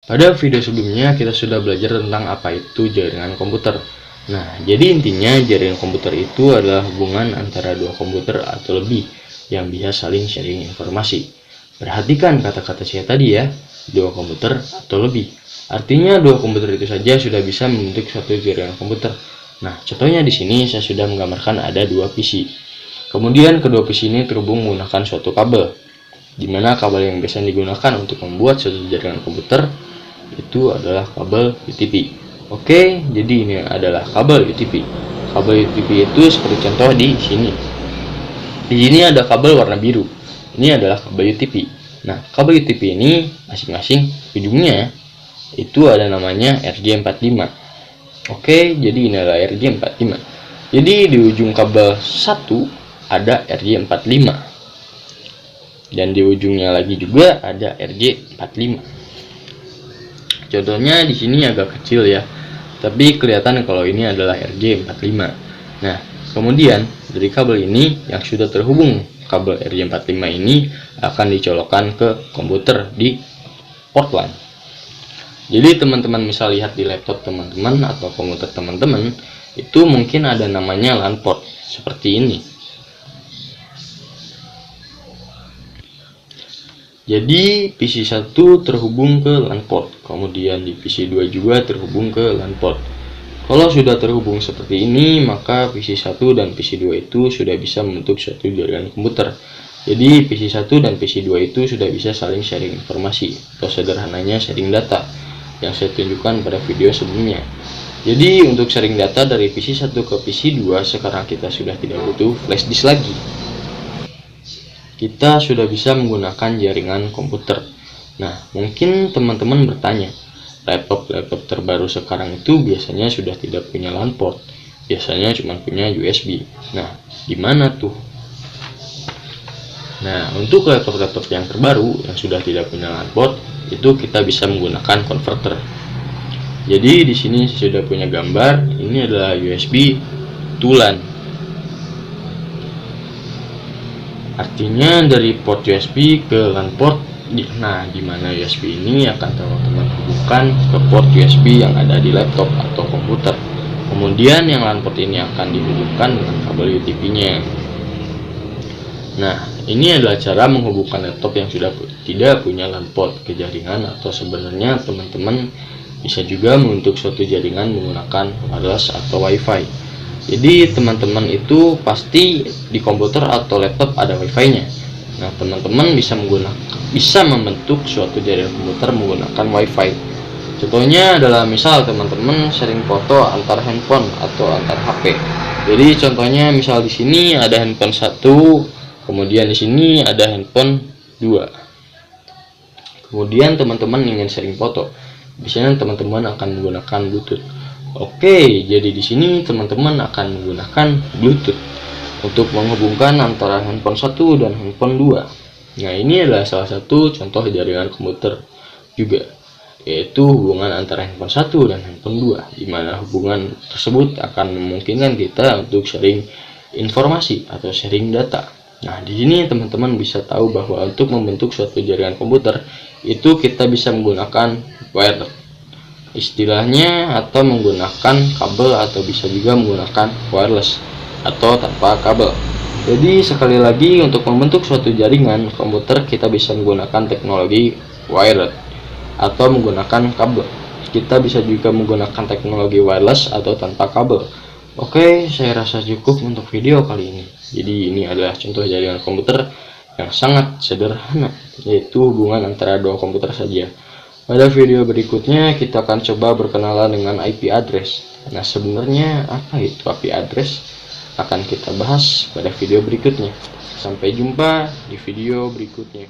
Pada video sebelumnya kita sudah belajar tentang apa itu jaringan komputer. Nah, jadi intinya jaringan komputer itu adalah hubungan antara dua komputer atau lebih yang bisa saling sharing informasi. Perhatikan kata-kata saya tadi ya, dua komputer atau lebih. Artinya dua komputer itu saja sudah bisa membentuk suatu jaringan komputer. Nah, contohnya di sini saya sudah menggambarkan ada dua PC. Kemudian kedua PC ini terhubung menggunakan suatu kabel, di mana kabel yang biasa digunakan untuk membuat suatu jaringan komputer itu adalah kabel UTP. Oke, jadi ini adalah kabel UTP. Kabel UTP itu seperti contoh di sini. Di sini ada kabel warna biru. Ini adalah kabel UTP. Nah, kabel UTP ini masing-masing ujungnya itu ada namanya RJ45. Oke, jadi ini adalah RJ45. Jadi di ujung kabel 1 ada RJ45. Dan di ujungnya lagi juga ada RJ45. Contohnya di sini agak kecil ya, tapi kelihatan kalau ini adalah RJ45. Nah, kemudian dari kabel ini yang sudah terhubung kabel RJ45 ini akan dicolokkan ke komputer di port LAN. Jadi teman-teman misal lihat di laptop teman-teman atau komputer teman-teman, itu mungkin ada namanya LAN port seperti ini. Jadi PC 1 terhubung ke LAN port, kemudian di PC 2 juga terhubung ke LAN port. Kalau sudah terhubung seperti ini, maka PC 1 dan PC 2 itu sudah bisa membentuk suatu jaringan komputer. Jadi PC 1 dan PC 2 itu sudah bisa saling sharing informasi, atau sederhananya sharing data, yang saya tunjukkan pada video sebelumnya. Jadi untuk sharing data dari PC 1 ke PC 2, sekarang kita sudah tidak butuh flash disk lagi. Kita sudah bisa menggunakan jaringan komputer. Nah, mungkin teman-teman bertanya, laptop terbaru sekarang itu biasanya sudah tidak punya LAN port, biasanya cuma punya USB. Nah, gimana tuh? Nah, untuk laptop yang terbaru yang sudah tidak punya LAN port, itu kita bisa menggunakan converter. Jadi di sini saya sudah punya gambar, ini adalah USB to LAN. Artinya dari port USB ke LAN port. Nah, di mana USB ini akan teman-teman hubungkan ke port USB yang ada di laptop atau komputer. Kemudian yang LAN port ini akan dihubungkan dengan kabel UTP-nya. Nah, ini adalah cara menghubungkan laptop yang sudah tidak punya LAN port ke jaringan, atau sebenarnya teman-teman bisa juga membentuk suatu jaringan menggunakan wireless atau WiFi. Jadi teman-teman itu pasti di komputer atau laptop ada WiFi-nya. Nah, teman-teman bisa membentuk suatu jaringan komputer menggunakan WiFi. Contohnya adalah misal teman-teman sharing foto antar handphone atau antar HP. Jadi contohnya misal di sini ada handphone 1, kemudian di sini ada handphone 2. Kemudian teman-teman ingin sharing foto. Biasanya teman-teman akan menggunakan Bluetooth. Oke, jadi di sini teman-teman akan menggunakan Bluetooth untuk menghubungkan antara handphone 1 dan handphone 2. Nah, ini adalah salah satu contoh jaringan komputer juga, yaitu hubungan antara handphone 1 dan handphone 2, di mana hubungan tersebut akan memungkinkan kita untuk sharing informasi atau sharing data. Nah, di sini teman-teman bisa tahu bahwa untuk membentuk suatu jaringan komputer itu kita bisa menggunakan wireless istilahnya, atau menggunakan kabel, atau bisa juga menggunakan wireless atau tanpa kabel. Jadi sekali lagi, untuk membentuk suatu jaringan komputer kita bisa menggunakan teknologi wireless atau menggunakan kabel. Kita bisa juga menggunakan teknologi wireless atau tanpa kabel. Oke, saya rasa cukup untuk video kali ini. Jadi ini adalah contoh jaringan komputer yang sangat sederhana, yaitu hubungan antara dua komputer saja. Pada video berikutnya kita akan coba berkenalan dengan IP address. Nah, sebenarnya apa itu IP address? Akan kita bahas pada video berikutnya. Sampai jumpa di video berikutnya.